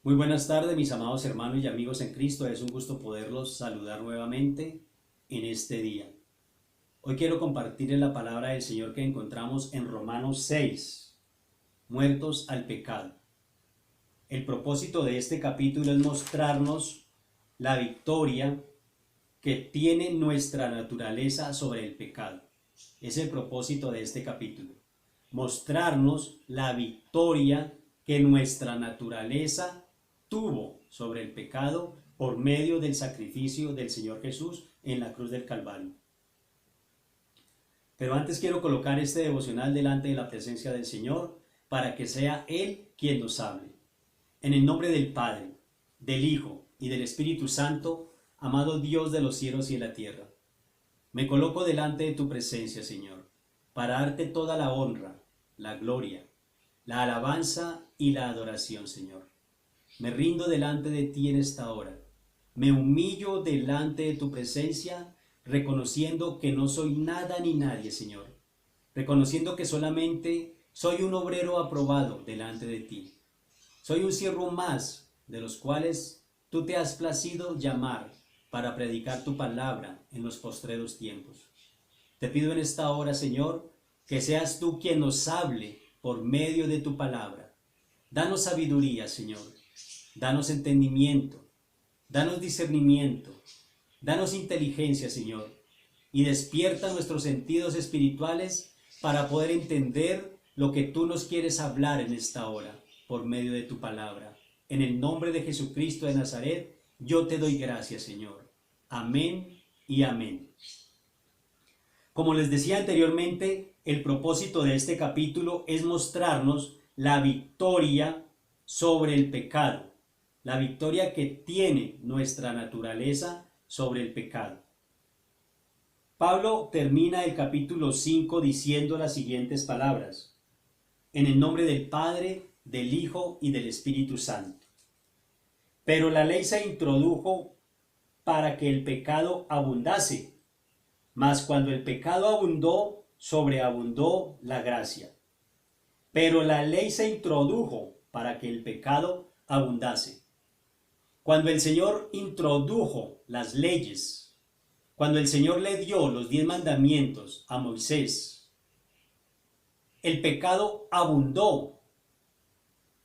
Muy buenas tardes, mis amados hermanos y amigos en Cristo. Es un gusto poderlos saludar nuevamente en este día. Hoy quiero compartir la palabra del Señor que encontramos en Romanos 6, muertos al pecado. El propósito de este capítulo es mostrarnos la victoria que tiene nuestra naturaleza sobre el pecado. Es el propósito de este capítulo. Mostrarnos la victoria que nuestra naturaleza tuvo sobre el pecado por medio del sacrificio del Señor Jesús en la cruz del Calvario. Pero antes quiero colocar este devocional delante de la presencia del Señor para que sea Él quien nos hable. En el nombre del Padre, del Hijo y del Espíritu Santo, amado Dios de los cielos y de la tierra, me coloco delante de tu presencia, Señor, para darte toda la honra, la gloria, la alabanza y la adoración, Señor. Me rindo delante de ti en esta hora. Me humillo delante de tu presencia, reconociendo que no soy nada ni nadie, Señor. Reconociendo que solamente soy un obrero aprobado delante de ti. Soy un siervo más de los cuales tú te has placido llamar para predicar tu palabra en los postreros tiempos. Te pido en esta hora, Señor, que seas tú quien nos hable por medio de tu palabra. Danos sabiduría, Señor. Danos entendimiento, danos discernimiento, danos inteligencia, Señor, y despierta nuestros sentidos espirituales para poder entender lo que tú nos quieres hablar en esta hora, por medio de tu palabra. En el nombre de Jesucristo de Nazaret, yo te doy gracias, Señor. Amén y amén. Como les decía anteriormente, el propósito de este capítulo es mostrarnos la victoria sobre el pecado. La victoria que tiene nuestra naturaleza sobre el pecado. Pablo termina el capítulo 5 diciendo las siguientes palabras: en el nombre del Padre, del Hijo y del Espíritu Santo. Pero la ley se introdujo para que el pecado abundase, mas cuando el pecado abundó, sobreabundó la gracia. Pero la ley se introdujo para que el pecado abundase. Cuando el Señor introdujo las leyes, cuando el Señor le dio los 10 mandamientos a Moisés, el pecado abundó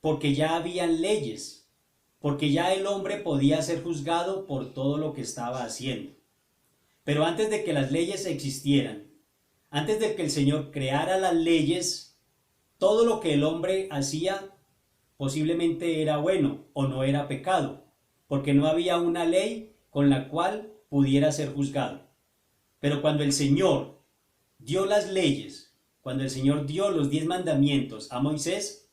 porque ya habían leyes, porque ya el hombre podía ser juzgado por todo lo que estaba haciendo. Pero antes de que las leyes existieran, antes de que el Señor creara las leyes, todo lo que el hombre hacía posiblemente era bueno o no era pecado, porque no había una ley con la cual pudiera ser juzgado. Pero cuando el Señor dio las leyes, cuando el Señor dio los 10 mandamientos a Moisés,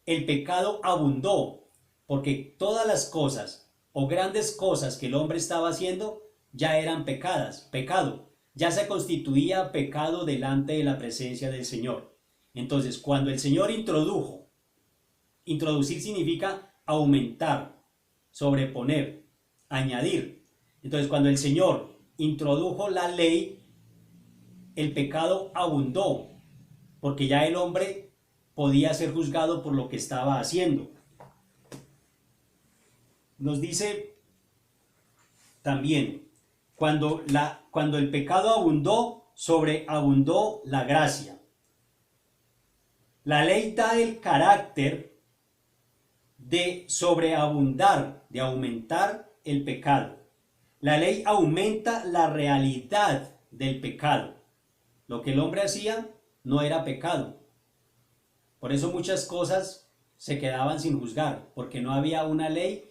el pecado abundó, porque todas las cosas o grandes cosas que el hombre estaba haciendo ya eran pecado, ya se constituía pecado delante de la presencia del Señor. Entonces, cuando el Señor introducir significa aumentar, sobreponer, añadir. Entonces, cuando el Señor introdujo la ley, el pecado abundó, porque ya el hombre podía ser juzgado por lo que estaba haciendo. Nos dice también, cuando el pecado abundó, sobreabundó la gracia. La ley da el carácter de sobreabundar, de aumentar el pecado. La ley aumenta la realidad del pecado. Lo que el hombre hacía no era pecado. Por eso muchas cosas se quedaban sin juzgar, porque no había una ley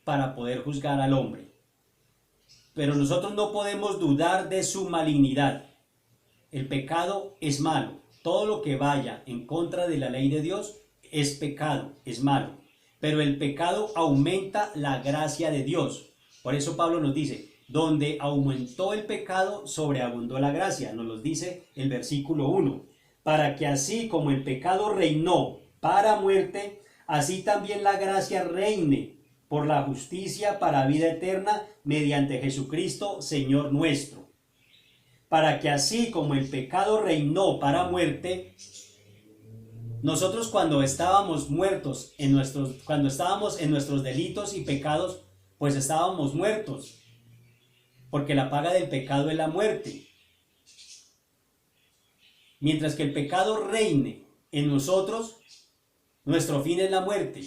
para poder juzgar al hombre. Pero nosotros no podemos dudar de su malignidad. El pecado es malo. Todo lo que vaya en contra de la ley de Dios es pecado, es malo. Pero el pecado aumenta la gracia de Dios. Por eso Pablo nos dice, donde aumentó el pecado, sobreabundó la gracia. Nos lo dice el versículo 1. Para que así como el pecado reinó para muerte, así también la gracia reine por la justicia para vida eterna mediante Jesucristo, Señor nuestro. Para que así como el pecado reinó para muerte, Nosotros cuando estábamos muertos cuando estábamos en nuestros delitos y pecados, pues estábamos muertos, porque la paga del pecado es la muerte. Mientras que el pecado reine en nosotros, nuestro fin es la muerte.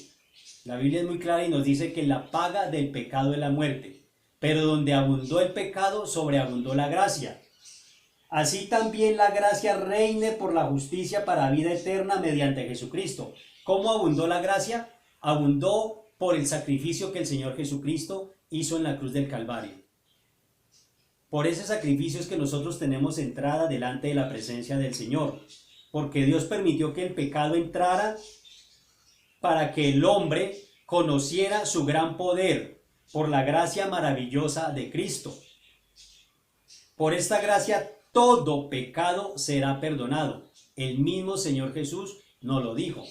La Biblia es muy clara y nos dice que la paga del pecado es la muerte. Pero donde abundó el pecado, sobreabundó la gracia. Así también la gracia reine por la justicia para vida eterna mediante Jesucristo. ¿Cómo abundó la gracia? Abundó por el sacrificio que el Señor Jesucristo hizo en la cruz del Calvario. Por ese sacrificio es que nosotros tenemos entrada delante de la presencia del Señor. Porque Dios permitió que el pecado entrara para que el hombre conociera su gran poder por la gracia maravillosa de Cristo. Por esta gracia todo pecado será perdonado. El mismo Señor Jesús nos lo dijo.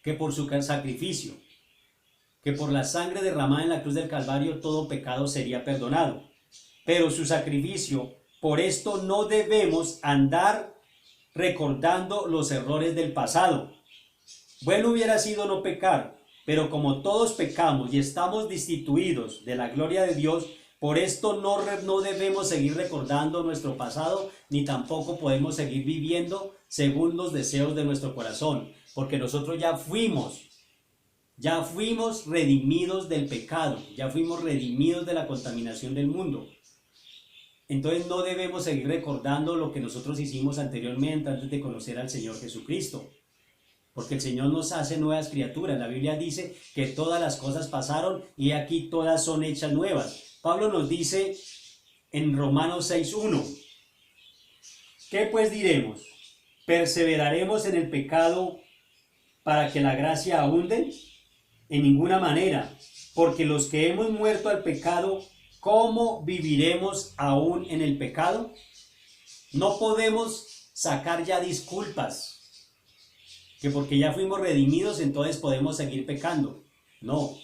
Que por su sacrificio, que por la sangre derramada en la cruz del Calvario, todo pecado sería perdonado. Pero su sacrificio, por esto no debemos andar recordando los errores del pasado. Bueno hubiera sido no pecar, pero como todos pecamos y estamos destituidos de la gloria de Dios, por esto no debemos seguir recordando nuestro pasado, ni tampoco podemos seguir viviendo según los deseos de nuestro corazón, porque nosotros ya fuimos redimidos del pecado, ya fuimos redimidos de la contaminación del mundo. Entonces no debemos seguir recordando lo que nosotros hicimos anteriormente antes de conocer al Señor Jesucristo. Porque el Señor nos hace nuevas criaturas. La Biblia dice que todas las cosas pasaron y aquí todas son hechas nuevas. Pablo nos dice en Romanos 6:1, ¿qué pues diremos? ¿Perseveraremos en el pecado para que la gracia abunde? En ninguna manera, porque los que hemos muerto al pecado, ¿cómo viviremos aún en el pecado? No podemos sacar ya disculpas, que porque ya fuimos redimidos entonces podemos seguir pecando. No.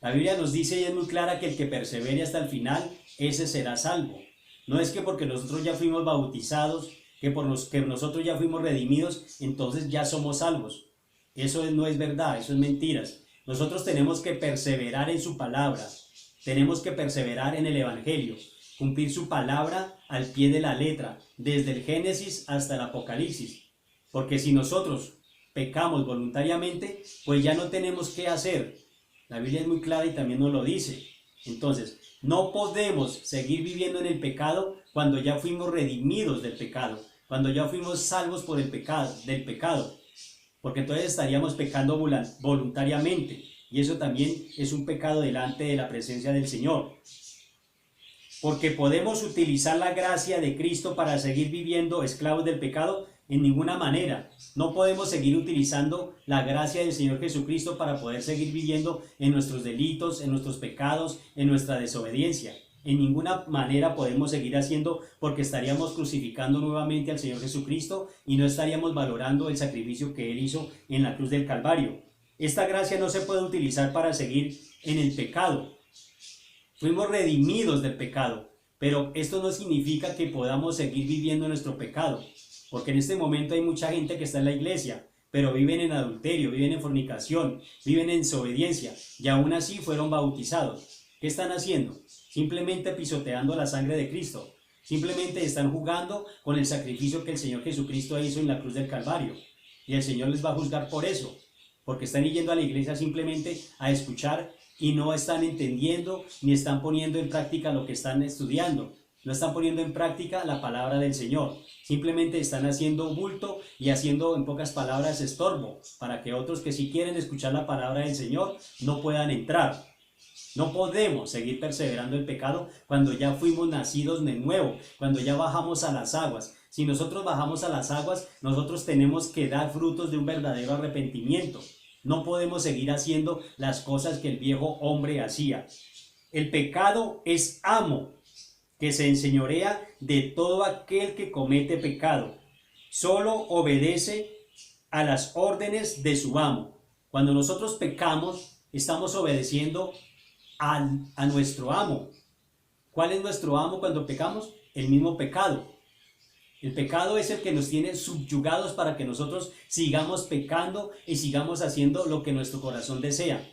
La Biblia nos dice y es muy clara que el que persevere hasta el final, ese será salvo. No es que porque nosotros ya fuimos bautizados, que por los que nosotros ya fuimos redimidos, entonces ya somos salvos. Eso no es verdad, eso es mentiras. Nosotros tenemos que perseverar en su palabra, tenemos que perseverar en el Evangelio, cumplir su palabra al pie de la letra, desde el Génesis hasta el Apocalipsis. Porque si nosotros pecamos voluntariamente, pues ya no tenemos qué hacer. La Biblia es muy clara y también nos lo dice. Entonces, no podemos seguir viviendo en el pecado cuando ya fuimos redimidos del pecado, cuando ya fuimos salvos por el pecado, del pecado. Porque entonces estaríamos pecando voluntariamente. Y eso también es un pecado delante de la presencia del Señor. Porque podemos utilizar la gracia de Cristo para seguir viviendo esclavos del pecado. En ninguna manera. No podemos seguir utilizando la gracia del Señor Jesucristo para poder seguir viviendo en nuestros delitos, en nuestros pecados, en nuestra desobediencia. En ninguna manera podemos seguir haciendo, porque estaríamos crucificando nuevamente al Señor Jesucristo y no estaríamos valorando el sacrificio que Él hizo en la cruz del Calvario. Esta gracia no se puede utilizar para seguir en el pecado. Fuimos redimidos del pecado, pero esto no significa que podamos seguir viviendo nuestro pecado. Porque en este momento hay mucha gente que está en la iglesia, pero viven en adulterio, viven en fornicación, viven en desobediencia, y aún así fueron bautizados. ¿Qué están haciendo? Simplemente pisoteando la sangre de Cristo. Simplemente están jugando con el sacrificio que el Señor Jesucristo hizo en la cruz del Calvario. Y el Señor les va a juzgar por eso, porque están yendo a la iglesia simplemente a escuchar y no están entendiendo ni están poniendo en práctica lo que están estudiando. No están poniendo en práctica la palabra del Señor. Simplemente están haciendo bulto y haciendo, en pocas palabras, estorbo, para que otros que sí quieren escuchar la palabra del Señor no puedan entrar. No podemos seguir perseverando el pecado cuando ya fuimos nacidos de nuevo, cuando ya bajamos a las aguas. Si nosotros bajamos a las aguas, nosotros tenemos que dar frutos de un verdadero arrepentimiento. No podemos seguir haciendo las cosas que el viejo hombre hacía. El pecado es amo, que se enseñorea de todo aquel que comete pecado. Solo obedece a las órdenes de su amo. Cuando nosotros pecamos, estamos obedeciendo a nuestro amo. ¿Cuál es nuestro amo cuando pecamos? El mismo pecado. El pecado es el que nos tiene subyugados para que nosotros sigamos pecando y sigamos haciendo lo que nuestro corazón desea.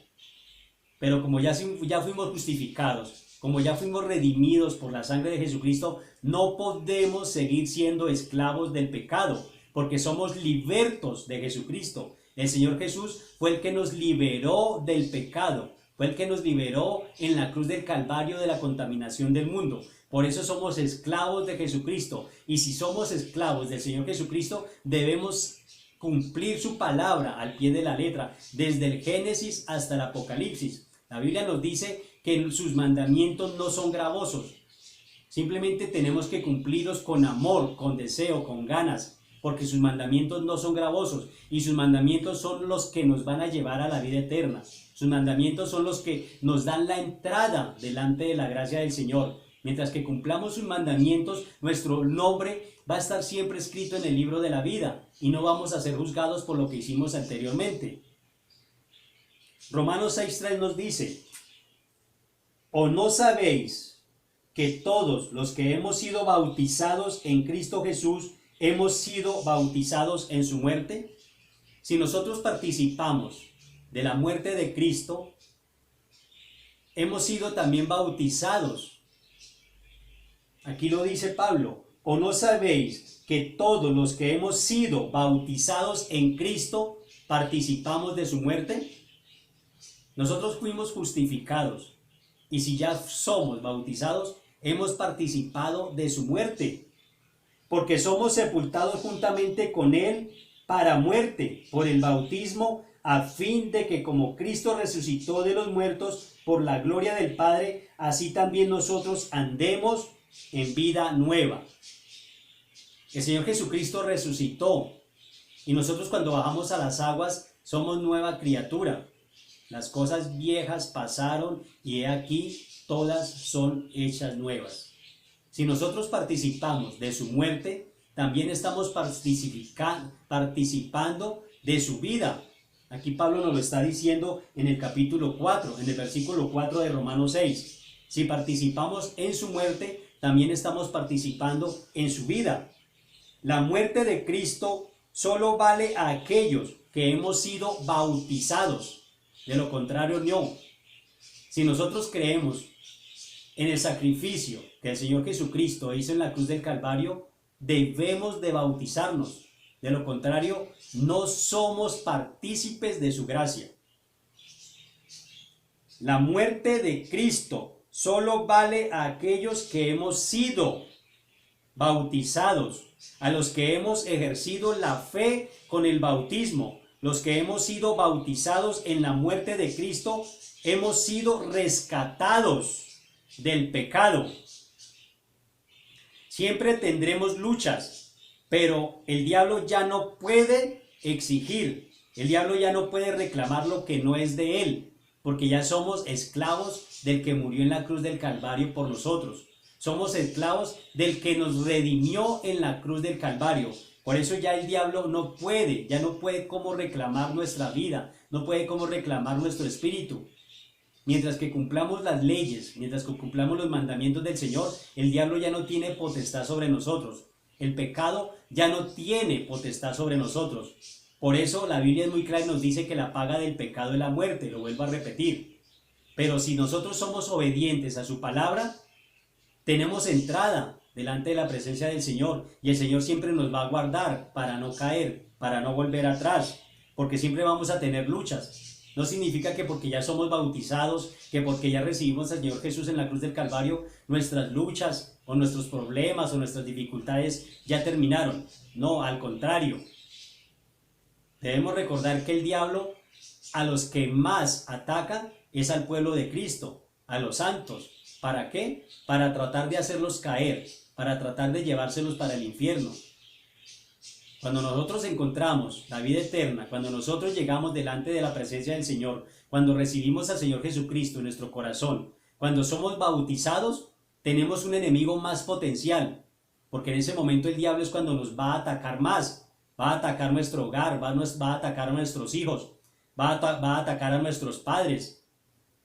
Pero como ya fuimos justificados, como ya fuimos redimidos por la sangre de Jesucristo, no podemos seguir siendo esclavos del pecado, porque somos libertos de Jesucristo. El Señor Jesús fue el que nos liberó del pecado, fue el que nos liberó en la cruz del Calvario de la contaminación del mundo. Por eso somos esclavos de Jesucristo. Y si somos esclavos del Señor Jesucristo, debemos cumplir su palabra al pie de la letra, desde el Génesis hasta el Apocalipsis. La Biblia nos dice que sus mandamientos no son gravosos. Simplemente tenemos que cumplirlos con amor, con deseo, con ganas, porque sus mandamientos no son gravosos y sus mandamientos son los que nos van a llevar a la vida eterna. Sus mandamientos son los que nos dan la entrada delante de la gracia del Señor. Mientras que cumplamos sus mandamientos, nuestro nombre va a estar siempre escrito en el libro de la vida y no vamos a ser juzgados por lo que hicimos anteriormente. Romanos 6:3 nos dice: ¿o no sabéis que todos los que hemos sido bautizados en Cristo Jesús hemos sido bautizados en su muerte? Si nosotros participamos de la muerte de Cristo, hemos sido también bautizados. Aquí lo dice Pablo: ¿o no sabéis que todos los que hemos sido bautizados en Cristo participamos de su muerte? Nosotros fuimos justificados y si ya somos bautizados, hemos participado de su muerte, porque somos sepultados juntamente con él para muerte por el bautismo, a fin de que como Cristo resucitó de los muertos por la gloria del Padre, así también nosotros andemos en vida nueva. El Señor Jesucristo resucitó y nosotros cuando bajamos a las aguas somos nueva criatura. Las cosas viejas pasaron y he aquí todas son hechas nuevas. Si nosotros participamos de su muerte, también estamos participando de su vida. Aquí Pablo nos lo está diciendo en el capítulo 4, en el versículo 4 de Romanos 6. Si participamos en su muerte, también estamos participando en su vida. La muerte de Cristo solo vale a aquellos que hemos sido bautizados. De lo contrario, no. Si nosotros creemos en el sacrificio que el Señor Jesucristo hizo en la cruz del Calvario, debemos de bautizarnos. De lo contrario, no somos partícipes de su gracia. La muerte de Cristo solo vale a aquellos que hemos sido bautizados, a los que hemos ejercido la fe con el bautismo, los que hemos sido bautizados en la muerte de Cristo, hemos sido rescatados del pecado. Siempre tendremos luchas, pero el diablo ya no puede exigir, el diablo ya no puede reclamar lo que no es de él, porque ya somos esclavos del que murió en la cruz del Calvario por nosotros. Somos esclavos del que nos redimió en la cruz del Calvario. Por eso ya el diablo ya no puede cómo reclamar nuestra vida, no puede cómo reclamar nuestro espíritu. Mientras que cumplamos las leyes, mientras que cumplamos los mandamientos del Señor, el diablo ya no tiene potestad sobre nosotros. El pecado ya no tiene potestad sobre nosotros. Por eso la Biblia es muy clara y nos dice que la paga del pecado es la muerte, lo vuelvo a repetir. Pero si nosotros somos obedientes a su palabra, tenemos entrada delante de la presencia del Señor y el Señor siempre nos va a guardar para no caer, para no volver atrás, porque siempre vamos a tener luchas. No significa que porque ya somos bautizados, que porque ya recibimos al Señor Jesús en la cruz del Calvario, nuestras luchas o nuestros problemas o nuestras dificultades ya terminaron. No, al contrario. Debemos recordar que el diablo a los que más ataca es al pueblo de Cristo, a los santos. ¿Para qué? Para tratar de hacerlos caer, para tratar de llevárselos para el infierno. Cuando nosotros encontramos la vida eterna, cuando nosotros llegamos delante de la presencia del Señor, cuando recibimos al Señor Jesucristo en nuestro corazón, cuando somos bautizados, tenemos un enemigo más potencial, porque en ese momento el diablo es cuando nos va a atacar más, va a atacar nuestro hogar, va a atacar a nuestros hijos, va a atacar a nuestros padres.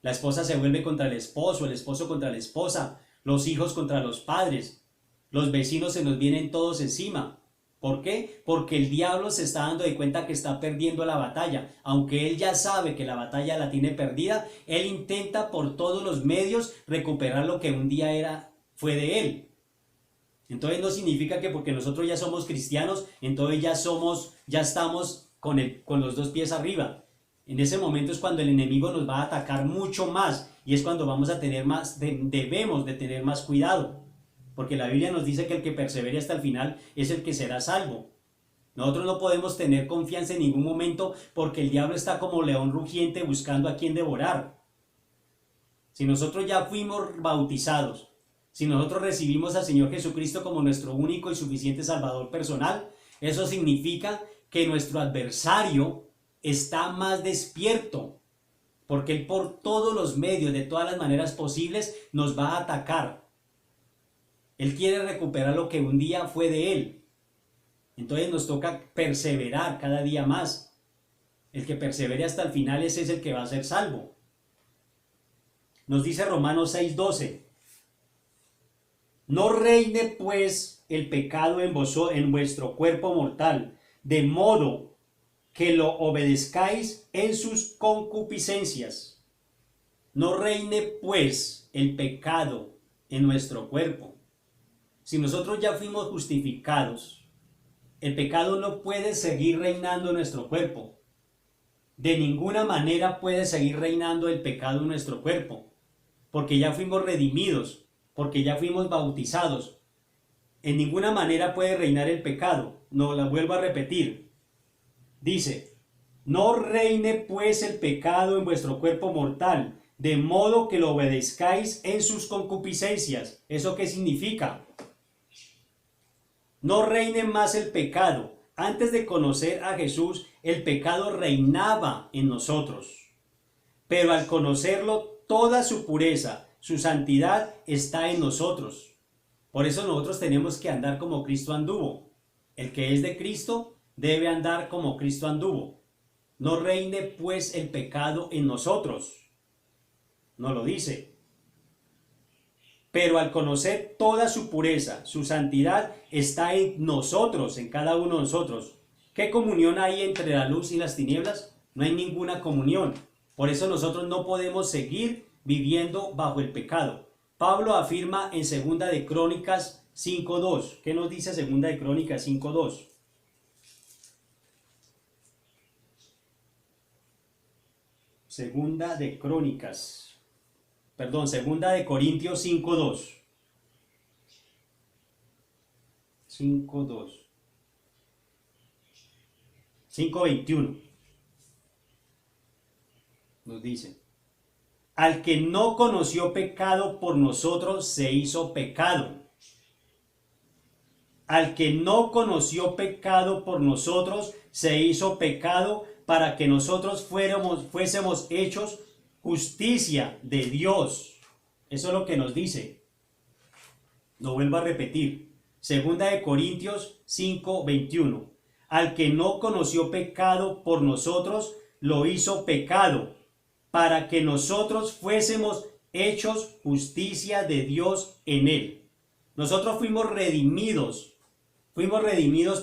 La esposa se vuelve contra el esposo contra la esposa, los hijos contra los padres. Los vecinos se nos vienen todos encima. ¿Por qué? Porque el diablo se está dando de cuenta que está perdiendo la batalla. Aunque él ya sabe que la batalla la tiene perdida, él intenta por todos los medios recuperar lo que un día fue de él. Entonces no significa que porque nosotros ya somos cristianos, entonces ya estamos con los dos pies arriba. En ese momento es cuando el enemigo nos va a atacar mucho más y es cuando vamos a tener debemos de tener más cuidado. Porque la Biblia nos dice que el que persevere hasta el final es el que será salvo. Nosotros no podemos tener confianza en ningún momento porque el diablo está como león rugiente buscando a quien devorar. Si nosotros ya fuimos bautizados, si nosotros recibimos al Señor Jesucristo como nuestro único y suficiente Salvador personal, eso significa que nuestro adversario está más despierto, porque él por todos los medios, de todas las maneras posibles, nos va a atacar. Él quiere recuperar lo que un día fue de él. Entonces nos toca perseverar cada día más. El que persevere hasta el final, ese es el que va a ser salvo. Nos dice Romanos 6:12. No reine pues el pecado en vuestro cuerpo mortal, de modo que lo obedezcáis en sus concupiscencias. No reine pues el pecado en nuestro cuerpo. Si nosotros ya fuimos justificados, el pecado no puede seguir reinando en nuestro cuerpo. De ninguna manera puede seguir reinando el pecado en nuestro cuerpo, porque ya fuimos redimidos, porque ya fuimos bautizados. En ninguna manera puede reinar el pecado. No, la vuelvo a repetir. Dice, no reine pues el pecado en vuestro cuerpo mortal, de modo que lo obedezcáis en sus concupiscencias. ¿Eso qué significa? No reine más el pecado. Antes de conocer a Jesús, el pecado reinaba en nosotros. Pero al conocerlo, toda su pureza, su santidad está en nosotros. Por eso nosotros tenemos que andar como Cristo anduvo. El que es de Cristo debe andar como Cristo anduvo. No reine pues el pecado en nosotros. No lo dice. Pero al conocer toda su pureza, su santidad está en nosotros, en cada uno de nosotros. ¿Qué comunión hay entre la luz y las tinieblas? No hay ninguna comunión. Por eso nosotros no podemos seguir viviendo bajo el pecado. Pablo afirma en 2 de Crónicas 5:2. ¿Qué nos dice 2 de Crónicas 5:2? Segunda de Corintios 5:2. 5:2. 5:21. Nos dice, al que no conoció pecado por nosotros se hizo pecado. Al que no conoció pecado por nosotros se hizo pecado para que nosotros fuésemos hechos justicia de Dios. Eso es lo que nos dice. Lo vuelvo a repetir. 2 de Corintios 5:21. Al que no conoció pecado por nosotros lo hizo pecado para que nosotros fuésemos hechos justicia de Dios en él. Nosotros fuimos redimidos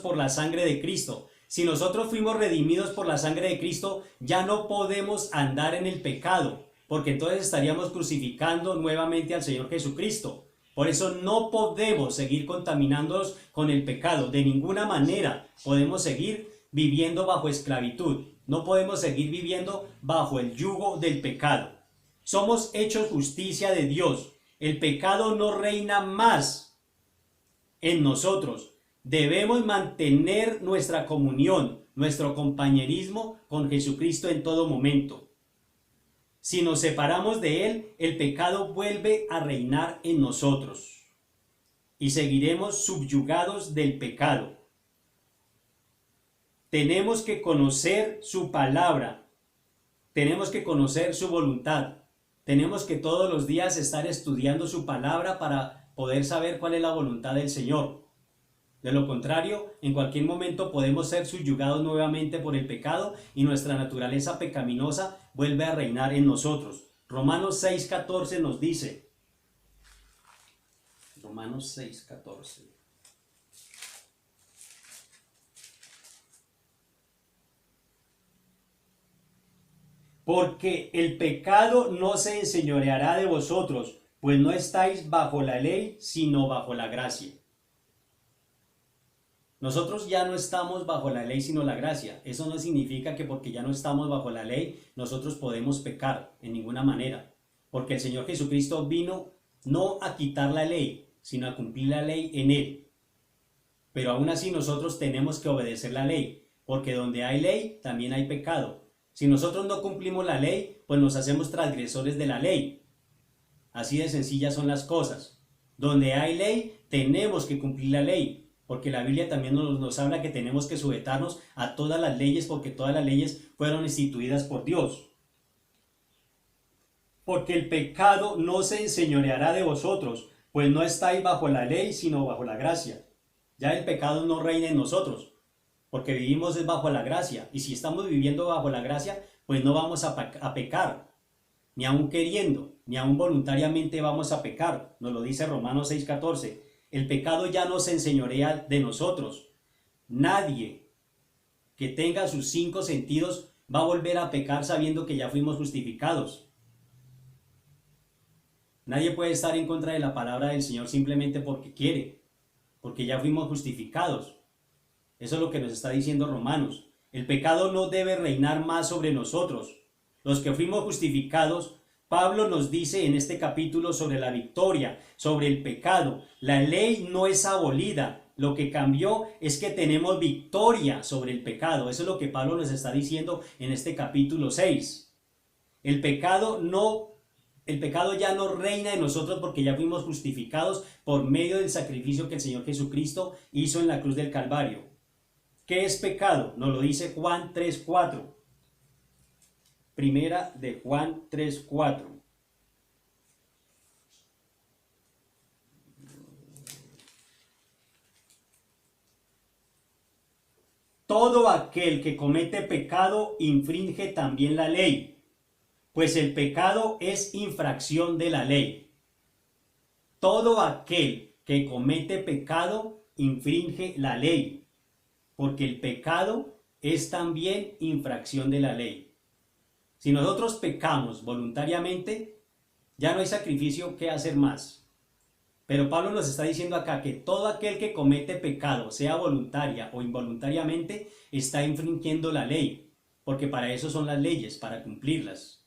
por la sangre de Cristo. Si nosotros fuimos redimidos por la sangre de Cristo, ya no podemos andar en el pecado, porque entonces estaríamos crucificando nuevamente al Señor Jesucristo. Por eso no podemos seguir contaminándonos con el pecado. De ninguna manera podemos seguir viviendo bajo esclavitud. No podemos seguir viviendo bajo el yugo del pecado. Somos hechos justicia de Dios. El pecado no reina más en nosotros. Debemos mantener nuestra comunión, nuestro compañerismo con Jesucristo en todo momento. Si nos separamos de Él, el pecado vuelve a reinar en nosotros y seguiremos subyugados del pecado. Tenemos que conocer su palabra, tenemos que conocer su voluntad, tenemos que todos los días estar estudiando su palabra para poder saber cuál es la voluntad del Señor. De lo contrario, en cualquier momento podemos ser subyugados nuevamente por el pecado y nuestra naturaleza pecaminosa vuelve a reinar en nosotros. Romanos 6:14 nos dice, Romanos 6:14. Porque el pecado no se enseñoreará de vosotros, pues no estáis bajo la ley, sino bajo la gracia. Nosotros ya no estamos bajo la ley, sino la gracia. Eso no significa que porque ya no estamos bajo la ley, nosotros podemos pecar en ninguna manera. Porque el Señor Jesucristo vino no a quitar la ley, sino a cumplir la ley en Él. Pero aún así nosotros tenemos que obedecer la ley, porque donde hay ley, también hay pecado. Si nosotros no cumplimos la ley, pues nos hacemos transgresores de la ley. Así de sencillas son las cosas. Donde hay ley, tenemos que cumplir la ley. Porque la Biblia también nos habla que tenemos que sujetarnos a todas las leyes, porque todas las leyes fueron instituidas por Dios. Porque el pecado no se enseñoreará de vosotros, pues no estáis bajo la ley, sino bajo la gracia. Ya el pecado no reina en nosotros, porque vivimos bajo la gracia. Y si estamos viviendo bajo la gracia, pues no vamos a pecar, ni aun queriendo, ni aun voluntariamente vamos a pecar. Nos lo dice Romanos 6:14. El pecado ya no se enseñorea de nosotros. Nadie que tenga sus 5 sentidos va a volver a pecar sabiendo que ya fuimos justificados. Nadie puede estar en contra de la palabra del Señor simplemente porque quiere, porque ya fuimos justificados. Eso es lo que nos está diciendo Romanos. El pecado no debe reinar más sobre nosotros. Los que fuimos justificados, Pablo nos dice en este capítulo sobre la victoria, sobre el pecado. La ley no es abolida. Lo que cambió es que tenemos victoria sobre el pecado. Eso es lo que Pablo nos está diciendo en este capítulo 6. El pecado ya no reina en nosotros porque ya fuimos justificados por medio del sacrificio que el Señor Jesucristo hizo en la cruz del Calvario. ¿Qué es pecado? Nos lo dice Juan 3:4. Primera de Juan 3:4. Todo aquel que comete pecado infringe también la ley, pues el pecado es infracción de la ley. Todo aquel que comete pecado infringe la ley, porque el pecado es también infracción de la ley. Si nosotros pecamos voluntariamente, ya no hay sacrificio que hacer más. Pero Pablo nos está diciendo acá que todo aquel que comete pecado, sea voluntaria o involuntariamente, está infringiendo la ley, porque para eso son las leyes, para cumplirlas.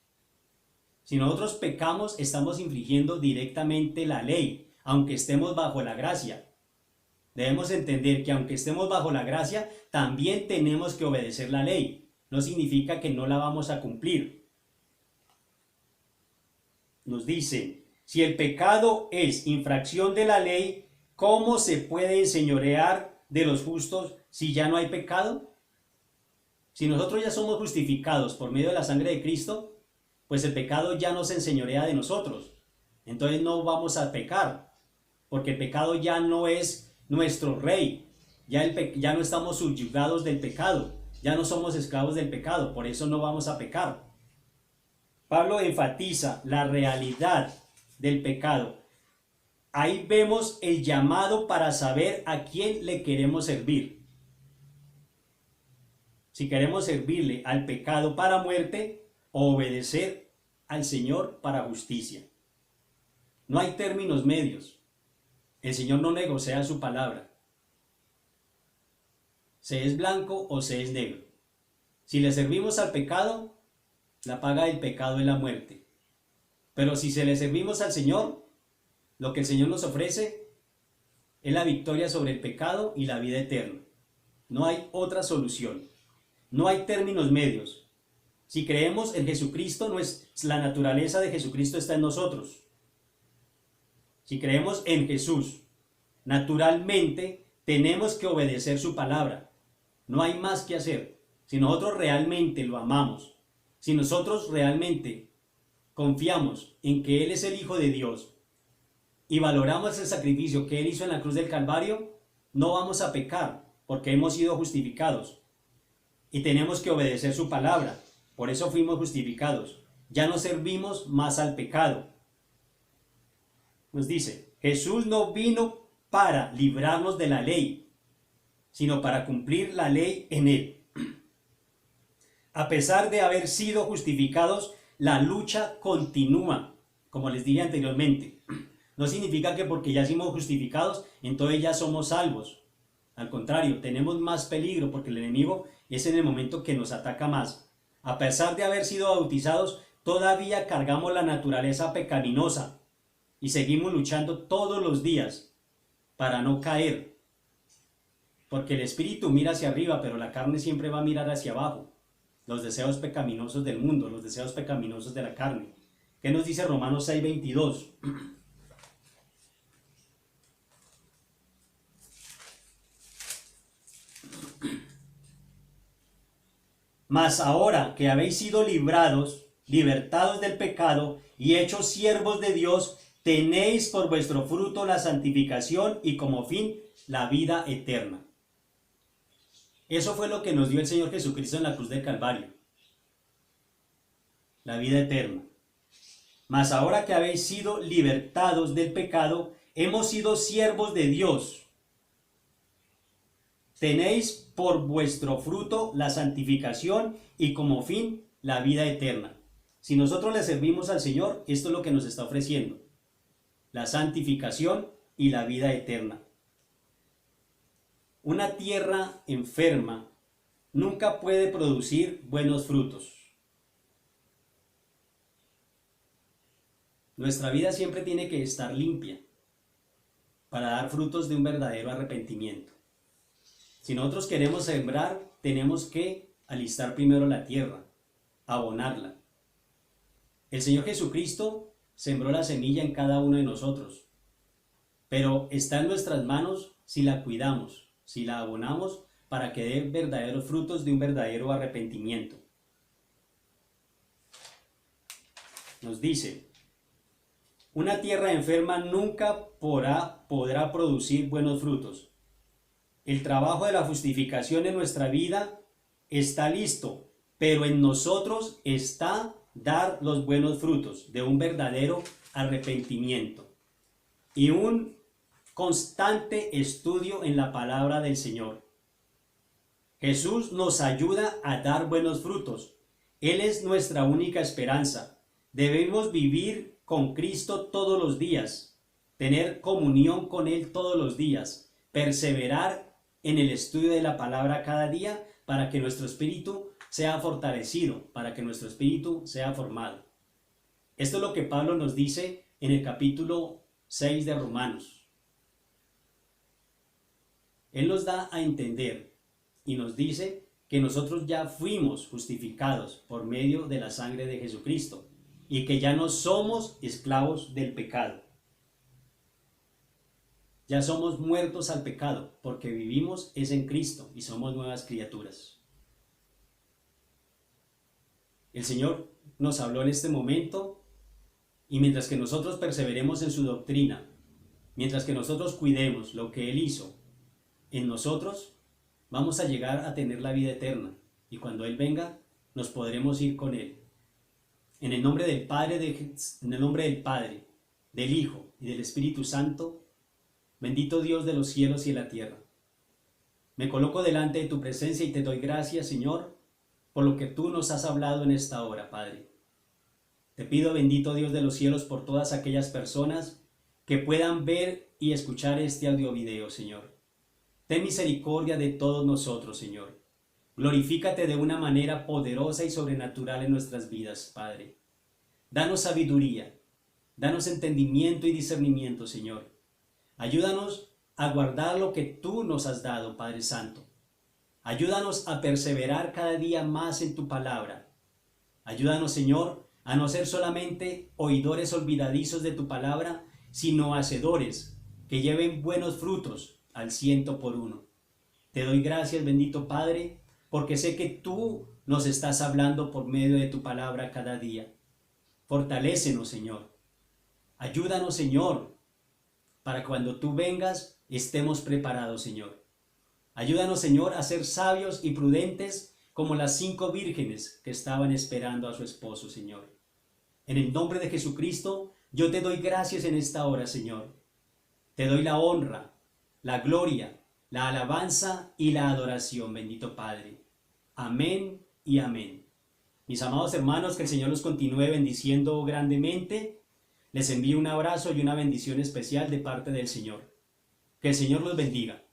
Si nosotros pecamos, estamos infringiendo directamente la ley, aunque estemos bajo la gracia. Debemos entender que aunque estemos bajo la gracia, también tenemos que obedecer la ley. No significa que no la vamos a cumplir. Nos dice, si el pecado es infracción de la ley, ¿cómo se puede enseñorear de los justos si ya no hay pecado? Si nosotros ya somos justificados por medio de la sangre de Cristo, pues el pecado ya no se enseñorea de nosotros. Entonces no vamos a pecar, porque el pecado ya no es nuestro rey. Ya no estamos subyugados del pecado. Ya no somos esclavos del pecado, por eso no vamos a pecar. Pablo enfatiza la realidad del pecado. Ahí vemos el llamado para saber a quién le queremos servir. Si queremos servirle al pecado para muerte o obedecer al Señor para justicia. No hay términos medios. El Señor no negocia su palabra. Se es blanco o se es negro. Si le servimos al pecado, la paga del pecado es la muerte. Pero si se le servimos al Señor, lo que el Señor nos ofrece es la victoria sobre el pecado y la vida eterna. No hay otra solución. No hay términos medios. Si creemos en Jesucristo, la naturaleza de Jesucristo está en nosotros. Si creemos en Jesús, naturalmente tenemos que obedecer su palabra. No hay más que hacer. Si nosotros realmente lo amamos, si nosotros realmente confiamos en que Él es el Hijo de Dios y valoramos el sacrificio que Él hizo en la cruz del Calvario, no vamos a pecar porque hemos sido justificados y tenemos que obedecer su palabra. Por eso fuimos justificados. Ya no servimos más al pecado. Nos dice, Jesús no vino para librarnos de la ley, sino para cumplir la ley en él. A pesar de haber sido justificados, la lucha continúa, como les dije anteriormente. No significa que porque ya somos justificados, entonces ya somos salvos. Al contrario, tenemos más peligro porque el enemigo es en el momento que nos ataca más. A pesar de haber sido bautizados, todavía cargamos la naturaleza pecaminosa y seguimos luchando todos los días para no caer. Porque el espíritu mira hacia arriba, pero la carne siempre va a mirar hacia abajo. Los deseos pecaminosos del mundo, los deseos pecaminosos de la carne. ¿Qué nos dice Romanos 6:22? Mas ahora que habéis sido libertados del pecado y hechos siervos de Dios, tenéis por vuestro fruto la santificación y como fin la vida eterna. Eso fue lo que nos dio el Señor Jesucristo en la cruz del Calvario. La vida eterna. Mas ahora que habéis sido libertados del pecado, hemos sido siervos de Dios. Tenéis por vuestro fruto la santificación y como fin la vida eterna. Si nosotros le servimos al Señor, esto es lo que nos está ofreciendo. La santificación y la vida eterna. Una tierra enferma nunca puede producir buenos frutos. Nuestra vida siempre tiene que estar limpia para dar frutos de un verdadero arrepentimiento. Si nosotros queremos sembrar, tenemos que alistar primero la tierra, abonarla. El Señor Jesucristo sembró la semilla en cada uno de nosotros, pero está en nuestras manos si la cuidamos, si la abonamos para que dé verdaderos frutos de un verdadero arrepentimiento. Nos dice, una tierra enferma nunca podrá producir buenos frutos. El trabajo de la justificación en nuestra vida está listo, pero en nosotros está dar los buenos frutos de un verdadero arrepentimiento y un constante estudio en la palabra del Señor. Jesús nos ayuda a dar buenos frutos. Él es nuestra única esperanza. Debemos vivir con Cristo todos los días, tener comunión con Él todos los días, perseverar en el estudio de la palabra cada día para que nuestro espíritu sea fortalecido, para que nuestro espíritu sea formado. Esto es lo que Pablo nos dice en el capítulo 6 de Romanos. Él nos da a entender y nos dice que nosotros ya fuimos justificados por medio de la sangre de Jesucristo y que ya no somos esclavos del pecado. Ya somos muertos al pecado, porque vivimos es en Cristo y somos nuevas criaturas. El Señor nos habló en este momento y mientras que nosotros perseveremos en su doctrina, mientras que nosotros cuidemos lo que Él hizo en nosotros, vamos a llegar a tener la vida eterna y cuando Él venga nos podremos ir con Él. En el nombre del Padre, del Hijo y del Espíritu Santo, bendito Dios de los cielos y de la tierra. Me coloco delante de tu presencia y te doy gracias, Señor, por lo que tú nos has hablado en esta hora, Padre. Te pido, bendito Dios de los cielos, por todas aquellas personas que puedan ver y escuchar este audio video, Señor. Ten misericordia de todos nosotros, Señor. Glorifícate de una manera poderosa y sobrenatural en nuestras vidas, Padre. Danos sabiduría, danos entendimiento y discernimiento, Señor. Ayúdanos a guardar lo que tú nos has dado, Padre Santo. Ayúdanos a perseverar cada día más en tu palabra. Ayúdanos, Señor, a no ser solamente oidores olvidadizos de tu palabra, sino hacedores que lleven buenos frutos al 100%. Te doy gracias, bendito Padre, porque sé que tú nos estás hablando por medio de tu palabra cada día. Fortalécenos, Señor. Ayúdanos, Señor, para cuando tú vengas estemos preparados, Señor. Ayúdanos, Señor, a ser sabios y prudentes como las 5 vírgenes que estaban esperando a su esposo, Señor. En el nombre de Jesucristo, yo te doy gracias en esta hora, Señor. Te doy la honra, la gloria, la alabanza y la adoración, bendito Padre. Amén y amén. Mis amados hermanos, que el Señor los continúe bendiciendo grandemente. Les envío un abrazo y una bendición especial de parte del Señor. Que el Señor los bendiga.